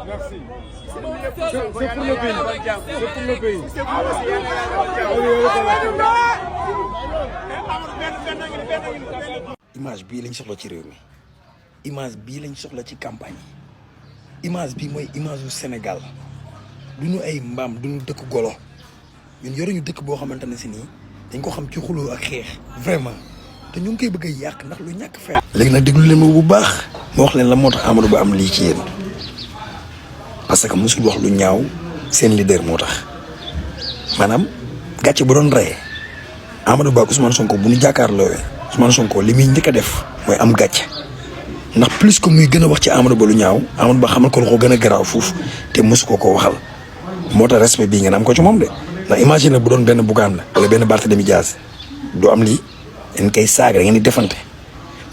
Merci. C'est pour le pays. C'est pour le pays. image bii lañ soxla ci réew mi image bii lañ soxla ci campagne yi image bii mooy image yu Sénégal duñu ay mbaam duñu dëkk golo ñun yoruñu dëkk boo xamante ne si nii dañ ko xam ci xuloo ak xeex vraiment te ñu ngi koy bëgg a yàq ndax lu ñàkk fay. léegi nag déglu leen ma bu baax ma wax leen la moo tax Amadou Ba am lii ci yéen parce que mosul wax lu ñaaw seen leader moo tax maanaam gàcce bu doon rey Amadou Ba ak Ousmane Sonko bu ñu jàkkaarloowee Ousmane Sonko li muy njëkk a def mooy am gàcce ndax plus que muy gën a wax ci Amadou Ba lu ñaaw Amadou Ba xamal ko lu ko gën a garaaw fuuf te mosu ko waxal moo tax respect bii ngeen am ko ci moom de ndax imagine bu doon benn Bougane la wala benn Barthélémy Dias du am lii dañ koy saaga da ngeen di defante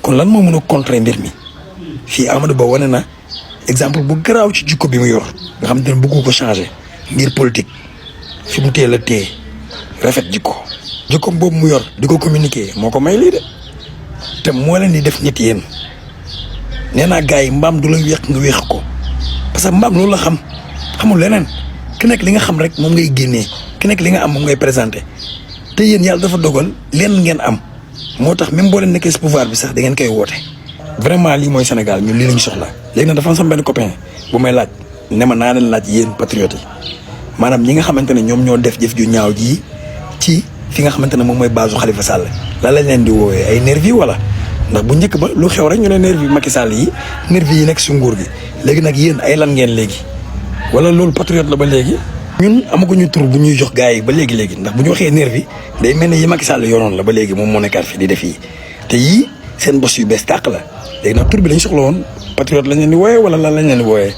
kon lan moo mën a contrer mbir mi fii Amadou Ba wane na exemple bu garaaw ci jikko bi mu yor nga xam te ne bëggu ko changer ngir politique fi mu teel a téye rafet jikkoom boobu mu yor di ko communiquer moo ko may lii de te moo leen di def nit yéen nee naa gars yi mbaam du la weex nga weex ko parce que mbaam loolu la xamul leneen ki nekk li nga xam rek moom ngay génnee ki nekk li nga am moom ngay présenté te yéen yàlla dafa dogal leen ngeen am moo tax même boo leen nekkee si pouvoir bi sax da ngeen koy woote. vraiment lii mooy Sénégal ñun lii lañ soxla léegi nag dafa am sama benn copain bu may laaj ne ma naa leen laaj yéen patriotes yi maanaam ñi nga xamante ne ñoom ñoo def jëf ju ñaaw ji ci fi nga xamante ne moom mooy base Khalifa Sall lan lañ leen di woowee ay nervi wala ndax bu njëkk ba lu xew rek ñu ne nervi Macky Sall yi nervi yi nekk si nguur gi léegi nag yéen ay lan ngeen léegi wala loolu patriote la ba léegi. ñun amaguñu tur bu ñuy jox gars yi ba léegi ndax bu ñu waxee nervi day mel ne yi Macky Sall yoroon la ba léegi moom moo nekkaat fi di def yi te yii seen bos yu bees tàq la léegi nag tur bi lañ soxla woon patriote lañ leen di wooyee wala lan lañ leen di wooyee.